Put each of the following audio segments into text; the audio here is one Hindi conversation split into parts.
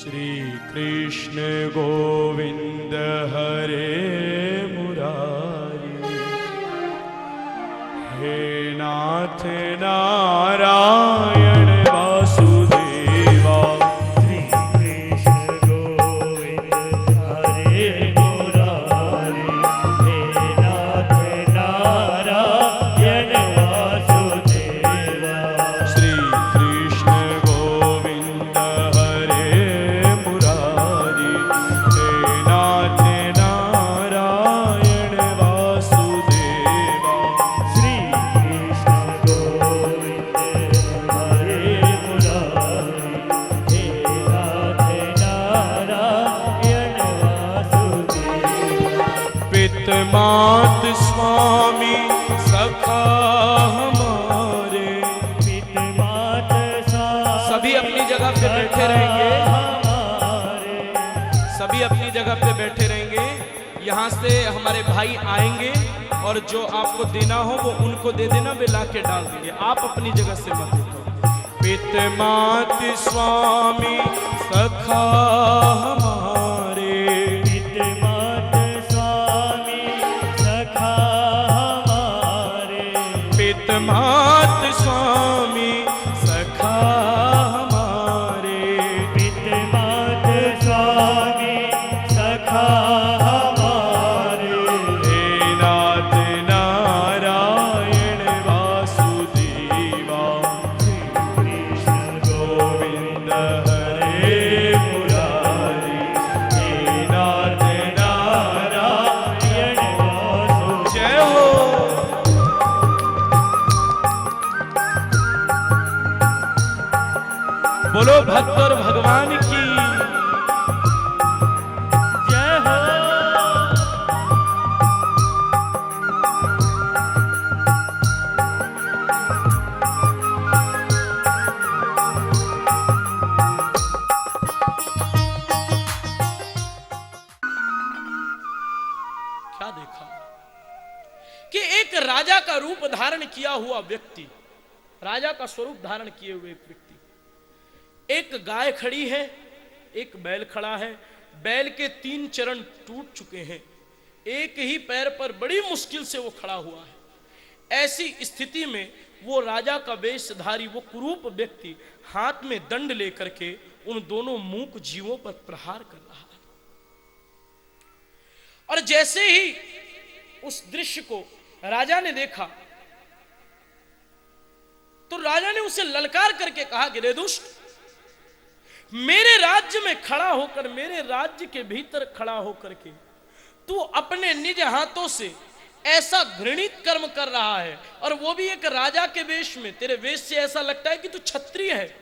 श्री कृष्ण गोविंद हरे मुरारी, हे नाथ नारायण वासुदेवा। श्री कृष्ण गोविंद हरे मुरारी, हे नाथ नारायण वासुदेवा। श्री कृष्ण गोविंद हरे मुरारी, हे नाथ नारायण वासुदेवा। श्री कृष्ण गोविंद हरे मुरारी, हे नाथ नारायण वासुदेवा। पित मात स्वामी सखा हमारे, पित मात सभी अपनी जगह पे बैठे रहेंगे, हमारे। सभी अपनी जगह पे बैठे रहेंगे। यहाँ से हमारे भाई आएंगे और जो आपको देना हो वो उनको दे देना, वे ला के डाल देंगे। आप अपनी जगह से मत उठो। पित मात स्वामी सखा हमारे, पित मात स्वामी सखा हमारे। पित मात स्वामी सखा हमारे, पित मात स्वामी सखा हमारे। हे नाथ नारायण वासुदेवा। कृष्ण गोविंद हरे मुरारी, हे नाथ नारायण। नारायण वासुदेवा। जय हो। बोलो भक्त और भगवान की। जय हो। क्या देखा कि एक राजा का रूप धारण किया हुआ व्यक्ति, राजा का स्वरूप धारण किए हुए एक व्यक्ति, एक गाय खड़ी है, एक बैल खड़ा है। बैल के 3 चरण टूट चुके हैं, एक ही पैर पर बड़ी मुश्किल से वो खड़ा हुआ है। ऐसी स्थिति में वो राजा का वेशधारी, वो कुरूप व्यक्ति हाथ में दंड लेकर के उन दोनों मूक जीवों पर प्रहार कर रहा है। और जैसे ही उस दृश्य को राजा ने देखा तो राजा ने उसे ललकार करके कहा कि रे दुष्ट, मेरे राज्य में खड़ा होकर, मेरे राज्य के भीतर खड़ा होकर के तू अपने निज हाथों से ऐसा घृणित कर्म कर रहा है, और वो भी एक राजा के वेश में। तेरे वेश से ऐसा लगता है कि तू क्षत्रिय है,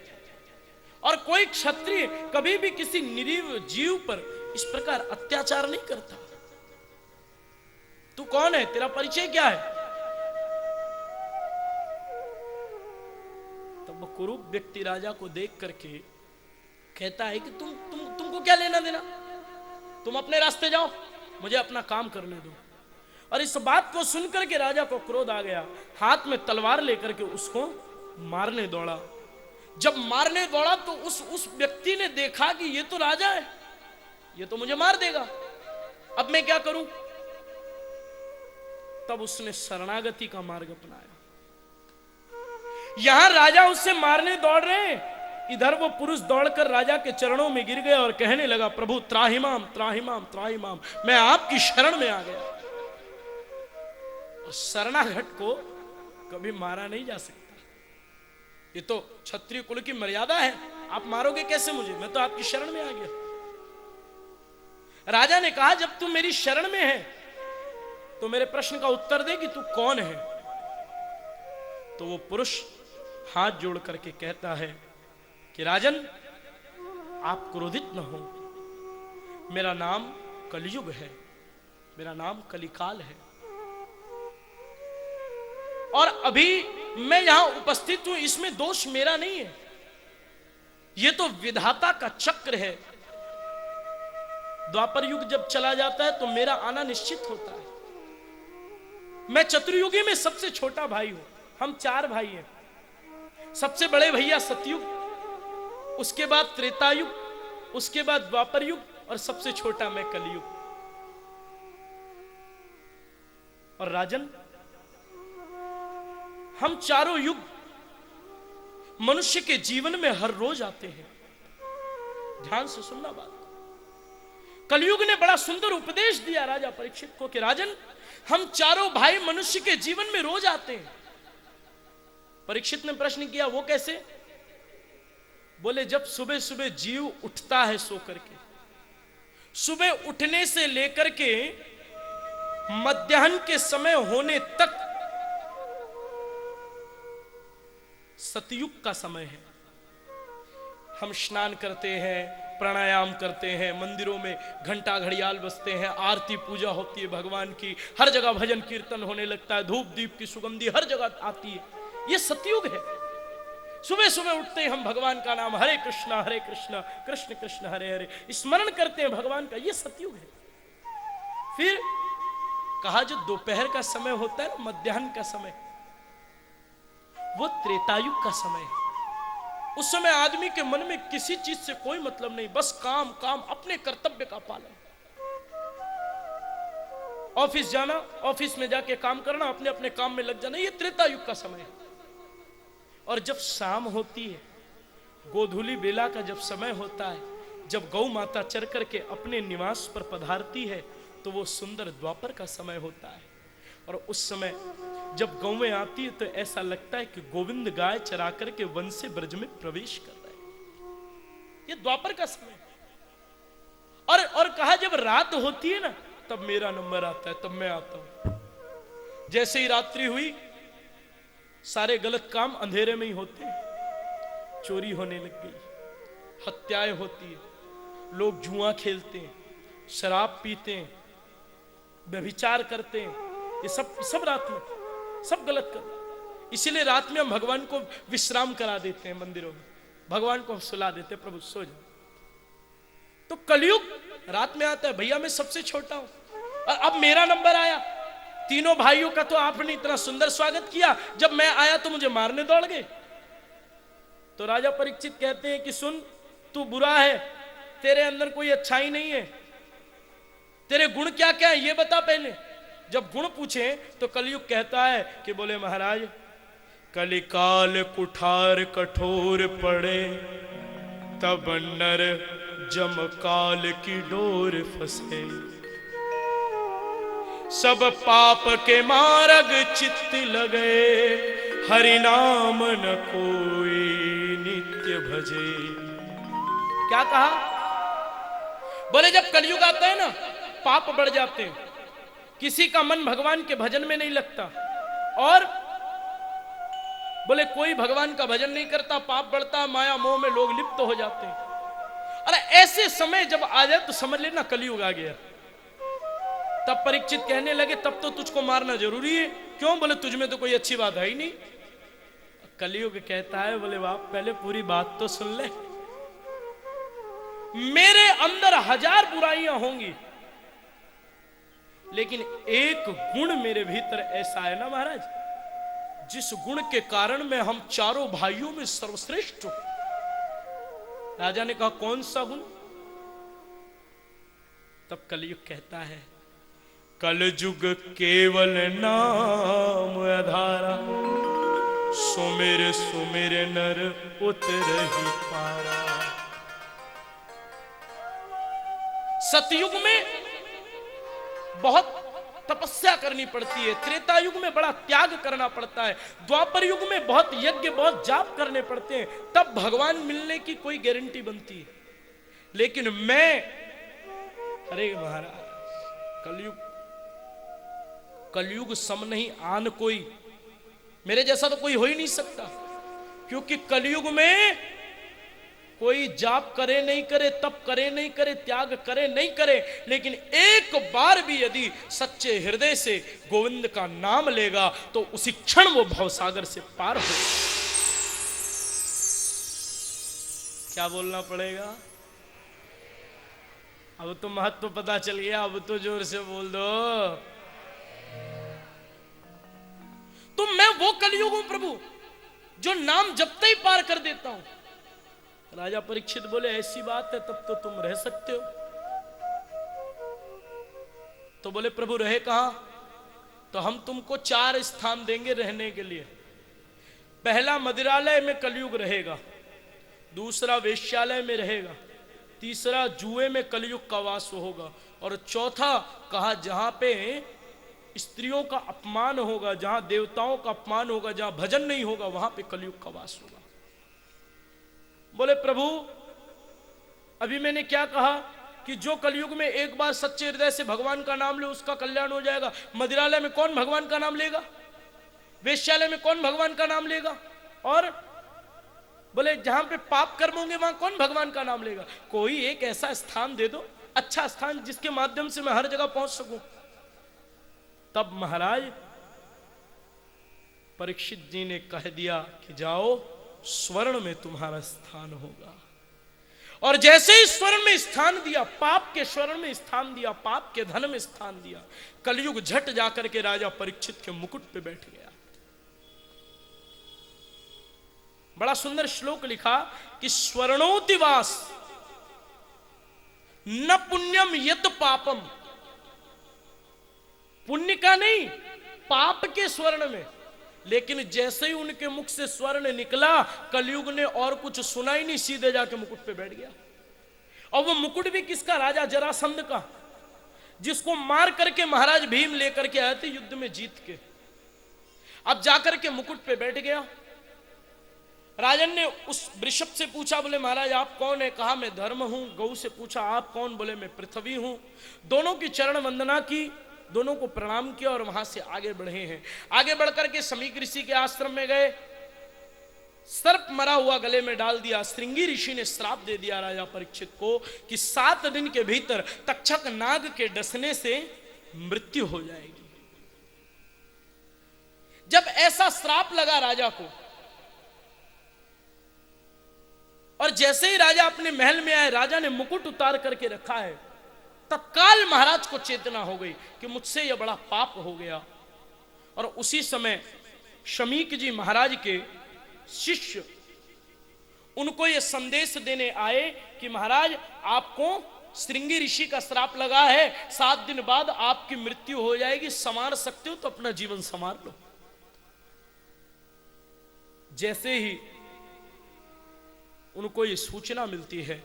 और कोई क्षत्रिय कभी भी किसी निरीह जीव पर इस प्रकार अत्याचार नहीं करता। तू कौन है? तेरा परिचय क्या है? तब वो कुरूप व्यक्ति राजा को देख करके कहता है कि तुमको क्या लेना देना, तुम अपने रास्ते जाओ, मुझे अपना काम करने दो। और इस बात को सुनकर के राजा को क्रोध आ गया, हाथ में तलवार लेकर के उसको मारने दौड़ा। जब मारने दौड़ा तो उस व्यक्ति ने देखा कि ये तो राजा है, ये तो मुझे मार देगा, अब मैं क्या करूं? तब उसने शरणागति का मार्ग अपनाया। यहां राजा उससे मारने दौड़ रहे हैं, इधर वो पुरुष दौड़कर राजा के चरणों में गिर गया और कहने लगा, प्रभु त्राहिमाम त्राहिमाम त्राहिमाम, मैं आपकी शरण में आ गया। और शरणागत को कभी मारा नहीं जा सकता, ये तो क्षत्रिय कुल की मर्यादा है। आप मारोगे कैसे मुझे? मैं तो आपकी शरण में आ गया। राजा ने कहा, जब तू मेरी शरण में है तो मेरे प्रश्न का उत्तर दे कि तू कौन है। तो वो पुरुष हाथ जोड़ करके कहता है कि राजन, आप क्रोधित न हो, मेरा नाम कलयुग है, मेरा नाम कलिकाल है, और अभी मैं यहां उपस्थित हूं, इसमें दोष मेरा नहीं है, ये तो विधाता का चक्र है। द्वापर युग जब चला जाता है तो मेरा आना निश्चित होता है। मैं चतुर्युगी में सबसे छोटा भाई हूं, हम 4 भाई हैं। सबसे बड़े भैया सतयुग, उसके बाद त्रेतायुग, उसके बाद द्वापर युग, और सबसे छोटा मैं कलयुग। और राजन, हम चारों युग मनुष्य के जीवन में हर रोज आते हैं। ध्यान से सुनना बात। कलयुग ने बड़ा सुंदर उपदेश दिया राजा परीक्षित को कि राजन, हम चारों भाई मनुष्य के जीवन में रोज आते हैं। परीक्षित ने प्रश्न किया, वो कैसे? बोले, जब सुबह सुबह जीव उठता है सो करके, सुबह उठने से लेकर के मध्याह्न के समय होने तक सतयुग का समय है। हम स्नान करते हैं, प्राणायाम करते हैं, मंदिरों में घंटा घड़ियाल बजते हैं, आरती पूजा होती है भगवान की, हर जगह भजन कीर्तन होने लगता है, धूप दीप की सुगंधी हर जगह आती है। ये सतयुग है। सुबह सुबह उठते हैं हम भगवान का नाम हरे कृष्णा कृष्ण कृष्ण हरे हरे स्मरण करते हैं भगवान का, ये सतयुग है। फिर कहा जो दोपहर का समय होता है ना, मध्याह्न का समय, वो त्रेतायुग का समय है। उस समय आदमी के मन में किसी चीज से कोई मतलब नहीं, बस काम काम, अपने कर्तव्य का पालन। ऑफिस जाना, ऑफिस में जाके काम करना, अपने अपने काम में लग जाना, ये त्रेतायुग का समय है। और जब शाम होती है, गोधूली बेला का जब समय होता है, जब गौ माता चर करके अपने निवास पर पधारती है, तो वो सुंदर द्वापर का समय होता है। और उस समय जब गौएं आती है तो ऐसा लगता है कि गोविंद गाय चरा करके वन से ब्रज में प्रवेश कर रहे हैं। ये द्वापर का समय। और कहा जब रात होती है ना, तब मेरा नंबर आता है, तब मैं आता हूं। जैसे ही रात्रि हुई, सारे गलत काम अंधेरे में ही होते हैं। चोरी होने लग गई, हत्याएं होती है, लोग जुआ खेलते हैं, शराब पीते हैं, व्यभिचार करते हैं, ये सब रात में, सब गलत कर। इसीलिए रात में हम भगवान को विश्राम करा देते हैं मंदिरों में, भगवान को हम सुला देते हैं, प्रभु सो जाओ। तो कलयुग रात में आता है। भैया मैं सबसे छोटा हूं और अब मेरा नंबर आया। तीनों भाइयों का तो आपने इतना सुंदर स्वागत किया, जब मैं आया तो मुझे मारने दौड़ गए। तो राजा परीक्षित कहते हैं कि सुन, तू बुरा है, तेरे अंदर कोई अच्छाई नहीं है, तेरे गुण क्या क्या है ये बता पहले। जब गुण पूछे तो कलयुग कहता है कि बोले महाराज, कलिकाल कुठार कठोर पड़े, तब नर जम काल की डोर फंसे। सब पाप के मार्ग चित्त लगे, हरि नाम न कोई नित्य भजे। क्या कहा? बोले जब कलयुग आता है ना, पाप बढ़ जाते हैं, किसी का मन भगवान के भजन में नहीं लगता, और बोले कोई भगवान का भजन नहीं करता, पाप बढ़ता, माया मोह में लोग लिप्त हो जाते हैं। अरे ऐसे समय जब आ जाए तो समझ लेना कलयुग आ गया। तब परीक्षित कहने लगे, तब तो तुझको मारना जरूरी है। क्यों? बोले तुझ में तो कोई अच्छी बात है ही नहीं। कलयुग कहता है, बोले बाप पहले पूरी बात तो सुन ले। मेरे अंदर 1000 बुराइयां होंगी, लेकिन एक गुण मेरे भीतर ऐसा है ना महाराज, जिस गुण के कारण मैं हम चारों भाइयों में सर्वश्रेष्ठ हूं। राजा ने कहा कौन सा गुण? तब कलयुग कहता है, कलयुग केवल नाम आधारा, सुमिर सुमिर नर उतरहि पारा। सतयुग में बहुत तपस्या करनी पड़ती है, त्रेता युग में बड़ा त्याग करना पड़ता है, द्वापर युग में बहुत यज्ञ बहुत जाप करने पड़ते हैं, तब भगवान मिलने की कोई गारंटी बनती है। लेकिन मैं, अरे महाराज, कलयुग सम नहीं आन कोई, मेरे जैसा तो कोई हो ही नहीं सकता। क्योंकि कलयुग में कोई जाप करे नहीं करे, तप करे नहीं करे, त्याग करे नहीं करे, लेकिन एक बार भी यदि सच्चे हृदय से गोविंद का नाम लेगा तो उसी क्षण वो भवसागर से पार हो। क्या बोलना पड़ेगा? अब तो महत्व पता चल गया, अब तो जोर से बोल दो। तो मैं वो कलयुग हूं प्रभु, जो नाम जपते ही पार कर देता हूं। राजा परीक्षित बोले ऐसी बात है तब तो तुम रह सकते हो। तो बोले प्रभु रहे कहां? तो हम तुमको 4 स्थान देंगे रहने के लिए। पहला मदिरालय में कलयुग रहेगा, दूसरा वेश्यालय में रहेगा, तीसरा जुए में कलयुग का वास होगा, और चौथा कहा जहां पे स्त्रियों का अपमान होगा, जहां देवताओं का अपमान होगा, जहां भजन नहीं होगा, वहां पे कलयुग का वास होगा। बोले प्रभु अभी मैंने क्या कहा कि जो कलयुग में एक बार सच्चे हृदय से भगवान का नाम ले उसका कल्याण हो जाएगा। मदिरालय में कौन भगवान का नाम लेगा? वेश्यालय में कौन भगवान का नाम लेगा? और बोले जहां पे पाप कर्म होंगे वहां कौन भगवान का नाम लेगा? कोई एक ऐसा स्थान दे दो, अच्छा स्थान जिसके माध्यम से मैं हर जगह पहुंच सकूं। तब महाराज परीक्षित जी ने कह दिया कि जाओ स्वर्ण में तुम्हारा स्थान होगा। और जैसे ही स्वर्ण में स्थान दिया, पाप के स्वर्ण में स्थान दिया, पाप के धन में स्थान दिया, कलयुग झट जाकर के राजा परीक्षित के मुकुट पे बैठ गया। बड़ा सुंदर श्लोक लिखा कि स्वर्णोतिवास न पुण्यम यत पापम, पुण्य का नहीं पाप के स्वर्ण में। लेकिन जैसे ही उनके मुख से स्वर्ण निकला, कलयुग ने और कुछ सुना ही नहीं, सीधे जाके मुकुट पे बैठ गया। और वो मुकुट भी किसका? राजा जरासंध का, जिसको मार करके महाराज भीम लेकर के आए थे युद्ध में जीत के। अब जाकर के मुकुट पे बैठ गया। राजन ने उस वृषभ से पूछा, बोले महाराज आप कौन है? कहा मैं धर्म हूं। गौ से पूछा आप कौन? बोले मैं पृथ्वी हूं। दोनों की चरण वंदना की, दोनों को प्रणाम किया और वहां से आगे बढ़े हैं। आगे बढ़कर के समीक ऋषि के आश्रम में गए, सर्प मरा हुआ गले में डाल दिया। श्रृंगी ऋषि ने श्राप दे दिया राजा परीक्षित को कि 7 दिन के भीतर तक्षक नाग के डसने से मृत्यु हो जाएगी। जब ऐसा श्राप लगा राजा को, और जैसे ही राजा अपने महल में आए, राजा ने मुकुट उतार करके रखा है, तत्काल महाराज को चेतना हो गई कि मुझसे यह बड़ा पाप हो गया। और उसी समय शमीक जी महाराज के शिष्य उनको यह संदेश देने आए कि महाराज आपको श्रृंगी ऋषि का श्राप लगा है, 7 दिन बाद आपकी मृत्यु हो जाएगी, संवार सकते हो तो अपना जीवन संवार लो। जैसे ही उनको ये सूचना मिलती है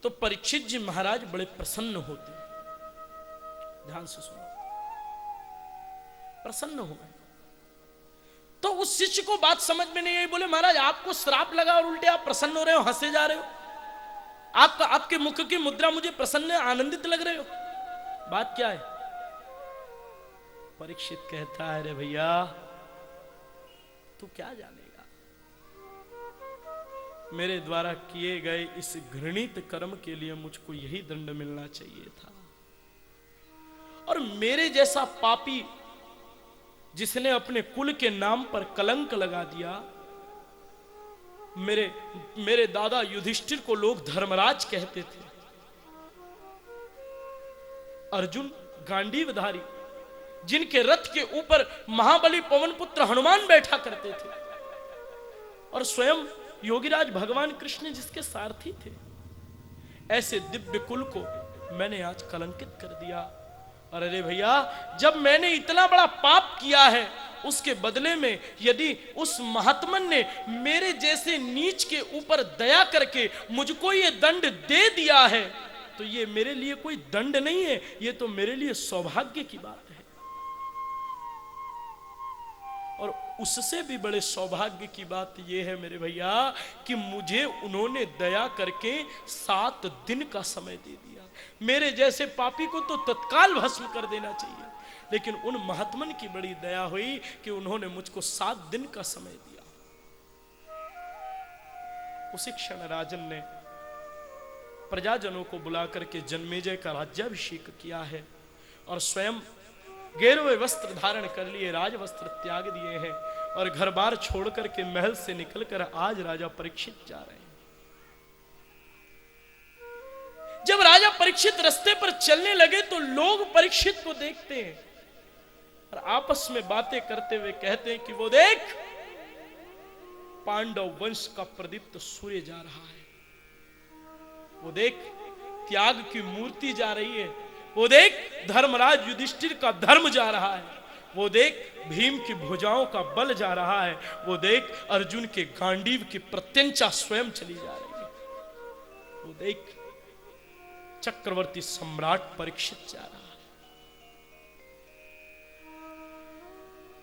तो परीक्षित जी महाराज बड़े प्रसन्न होते हैं। ध्यान से सुनो, प्रसन्न हो गए। तो उस शिष्य को बात समझ में नहीं आई। बोले महाराज आपको श्राप लगा और उल्टे आप प्रसन्न हो रहे हो, हंसे जा रहे हो। आपके मुख की मुद्रा मुझे प्रसन्न आनंदित लग रहे हो, बात क्या है? परीक्षित कहता है अरे भैया तू क्या जानेगा, मेरे द्वारा किए गए इस घृणित कर्म के लिए मुझको यही दंड मिलना चाहिए था। और मेरे जैसा पापी जिसने अपने कुल के नाम पर कलंक लगा दिया, मेरे दादा युधिष्ठिर को लोग धर्मराज कहते थे, अर्जुन गांडीवधारी जिनके रथ के ऊपर महाबली पवन पुत्र हनुमान बैठा करते थे, और स्वयं योगीराज भगवान कृष्ण जिसके सारथी थे, ऐसे दिव्य कुल को मैंने आज कलंकित कर दिया। और अरे भैया जब मैंने इतना बड़ा पाप किया है, उसके बदले में यदि उस महात्मन ने मेरे जैसे नीच के ऊपर दया करके मुझको ये दंड दे दिया है, तो ये मेरे लिए कोई दंड नहीं है, ये तो मेरे लिए सौभाग्य की बात है। और उससे भी बड़े सौभाग्य की बात यह है मेरे भैया कि मुझे उन्होंने दया करके 7 दिन का समय दे दिया। मेरे जैसे पापी को तो तत्काल भस्म कर देना चाहिए, लेकिन उन महात्मन की बड़ी दया हुई कि उन्होंने मुझको 7 दिन का समय दिया। उसी क्षण राजन ने प्रजाजनों को बुला करके जन्मेजय का राज्याभिषेक किया है और स्वयं गेरुए वस्त्र धारण कर लिए, राज वस्त्र त्याग दिए हैं और घर बार छोड़ करके महल से निकलकर आज राजा परीक्षित जा रहे हैं। जब राजा परीक्षित रास्ते पर चलने लगे तो लोग परीक्षित को देखते हैं और आपस में बातें करते हुए कहते हैं कि वो देख, पांडव वंश का प्रदीप्त सूर्य जा रहा है। वो देख त्याग की मूर्ति जा रही है, वो देख धर्मराज युधिष्ठिर का धर्म जा रहा है, वो देख भीम की भुजाओं का बल जा रहा है, वो देख अर्जुन के गांडीव की प्रत्यंचा स्वयं चली जा रही है, वो देख चक्रवर्ती सम्राट परीक्षित जा रहा है।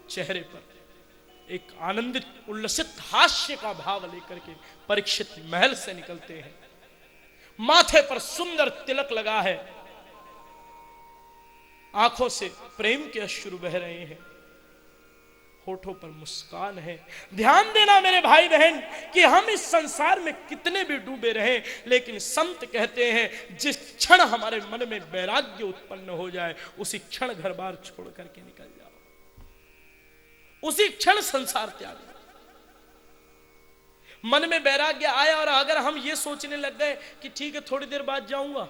चेहरे पर एक आनंदित उल्लसित हास्य का भाव लेकर के परीक्षित महल से निकलते हैं। माथे पर सुंदर तिलक लगा है, आंखों से प्रेम के अश्रु बह रहे हैं, होठों पर मुस्कान है। ध्यान देना मेरे भाई बहन कि हम इस संसार में कितने भी डूबे रहे, लेकिन संत कहते हैं जिस क्षण हमारे मन में वैराग्य उत्पन्न हो जाए उसी क्षण घर बार छोड़ करके निकल जाओ, उसी क्षण संसार त्याग। मन में वैराग्य आया और अगर हम ये सोचने लग गए कि ठीक है थोड़ी देर बाद जाऊंगा,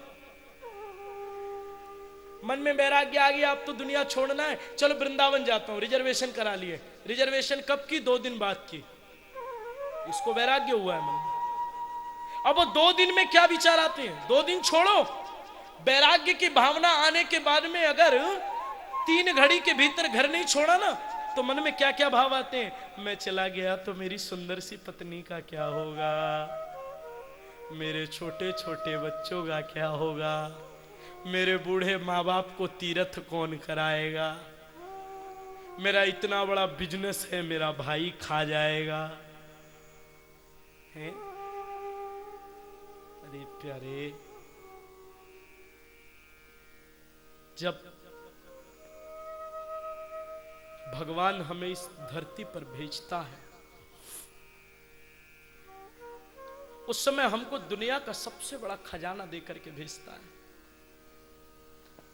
मन में वैराग्य आ गया अब तो दुनिया छोड़ना है, चलो वृंदावन जाता हूं, रिजर्वेशन करा लिए। रिजर्वेशन कब की? 2 दिन बाद की। इसको वैराग्य हुआ है मन में। अब वो 2 दिन में क्या विचार आते हैं? 2 दिन छोड़ो, वैराग्य की भावना आने के बाद में अगर 3 घड़ी के भीतर घर नहीं छोड़ा ना तो मन में क्या क्या भाव आते हैं? मैं चला गया तो मेरी सुंदर सी पत्नी का क्या होगा, मेरे छोटे छोटे बच्चों का क्या होगा, मेरे बूढ़े माँ बाप को तीर्थ कौन कराएगा, मेरा इतना बड़ा बिजनेस है मेरा भाई खा जाएगा है? अरे प्यारे, जब भगवान हमें इस धरती पर भेजता है उस समय हमको दुनिया का सबसे बड़ा खजाना देकर के भेजता है।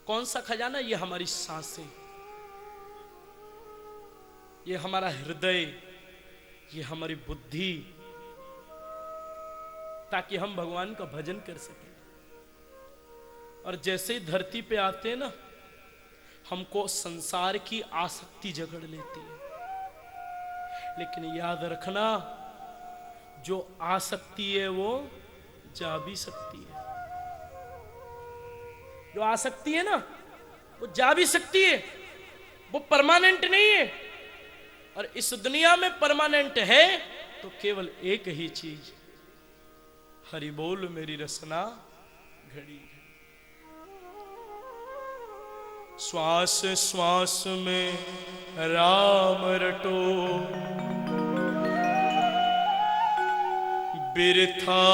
कौन सा खजाना? ये हमारी सांसें, ये हमारा हृदय, ये हमारी बुद्धि, ताकि हम भगवान का भजन कर सकें। और जैसे ही धरती पे आते हैं ना, हमको संसार की आसक्ति जकड़ लेती है। लेकिन याद रखना, जो आसक्ति है वो जा भी सकती है। जो आसक्ति है ना वो जा भी सकती है, वो परमानेंट नहीं है। और इस दुनिया में परमानेंट है तो केवल एक ही चीज, हरि बोल मेरी रसना घड़ी है। श्वास श्वास में राम रटो, बिरथा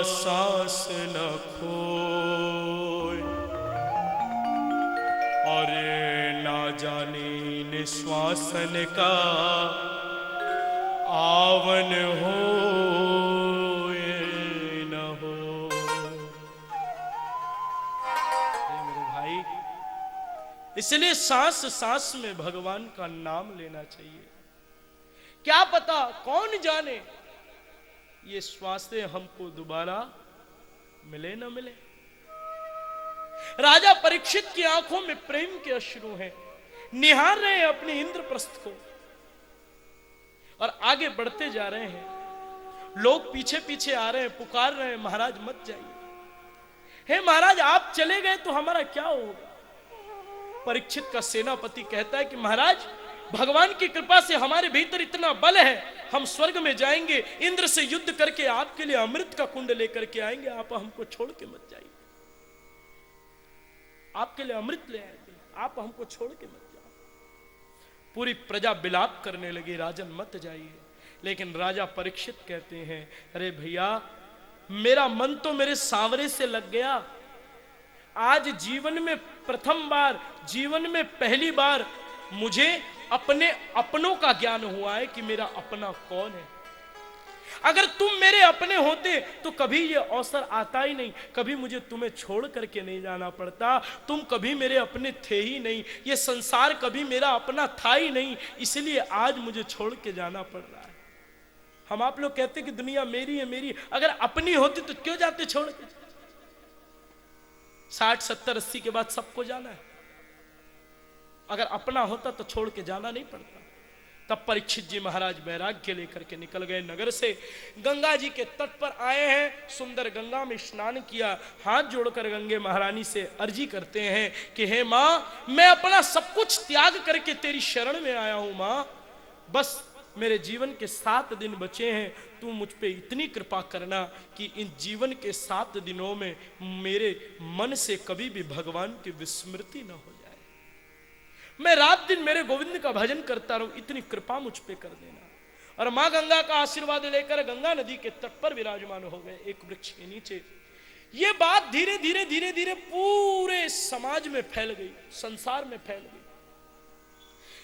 सांस न खोए, और ना जाने निश्वासन का आवन हो न हो। मेरे भाई, इसलिए सांस सांस में भगवान का नाम लेना चाहिए। क्या पता, कौन जाने ये श्वासें हमको दोबारा मिले न मिले। राजा परीक्षित की आंखों में प्रेम के अश्रु हैं, निहार रहे हैं अपने इंद्रप्रस्थ को और आगे बढ़ते जा रहे हैं। लोग पीछे पीछे आ रहे हैं, पुकार रहे हैं, महाराज मत जाइए। हे महाराज, आप चले गए तो हमारा क्या होगा? परीक्षित का सेनापति कहता है कि महाराज, भगवान की कृपा से हमारे भीतर इतना बल है, हम स्वर्ग में जाएंगे, इंद्र से युद्ध करके आपके लिए अमृत का कुंड लेकर के आएंगे, आप हमको छोड़ के मत जाइए। आपके लिए अमृत ले आएंगे, आप हमको छोड़ के मत जाओ। पूरी प्रजा विलाप करने लगी, राजन मत जाइए। लेकिन राजा परीक्षित कहते हैं, अरे भैया, मेरा मन तो मेरे सांवरे से लग गया। आज जीवन में प्रथम बार, जीवन में पहली बार मुझे अपने अपनों का ज्ञान हुआ है कि मेरा अपना कौन है। अगर तुम मेरे अपने होते तो कभी ये अवसर आता ही नहीं, कभी मुझे तुम्हें छोड़ करके नहीं जाना पड़ता। तुम कभी मेरे अपने थे ही नहीं, ये संसार कभी मेरा अपना था ही नहीं, इसलिए आज मुझे छोड़ के जाना पड़ रहा है। हम आप लोग कहते कि दुनिया मेरी है, मेरी, अगर अपनी होती तो क्यों जाते छोड़ के? 60, 70, 80 के बाद सबको जाना है। अगर अपना होता तो छोड़ के जाना नहीं पड़ता। तब परीक्षित जी महाराज वैराग्य लेकर के निकल गए नगर से, गंगा जी के तट पर आए हैं, सुंदर गंगा में स्नान किया, हाथ जोड़कर गंगे महारानी से अर्जी करते हैं कि हे माँ, मैं अपना सब कुछ त्याग करके तेरी शरण में आया हूं माँ, बस मेरे जीवन के 7 दिन बचे हैं, तू मुझ पे इतनी कृपा करना कि इन जीवन के 7 दिनों में मेरे मन से कभी भी भगवान की विस्मृति न हो जाए, मैं रात दिन मेरे गोविंद का भजन करता रहूं, इतनी कृपा मुझ पे कर देना। और मां गंगा का आशीर्वाद लेकर गंगा नदी के तट पर विराजमान हो गए एक वृक्ष के नीचे। ये बात धीरे धीरे धीरे धीरे पूरे समाज में फैल गई, संसार में फैल गई।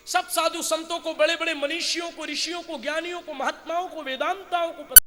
सब साधु संतों को, बड़े बड़े मनीषियों को, ऋषियों को, ज्ञानियों को, महात्माओं को, वेदांताओं को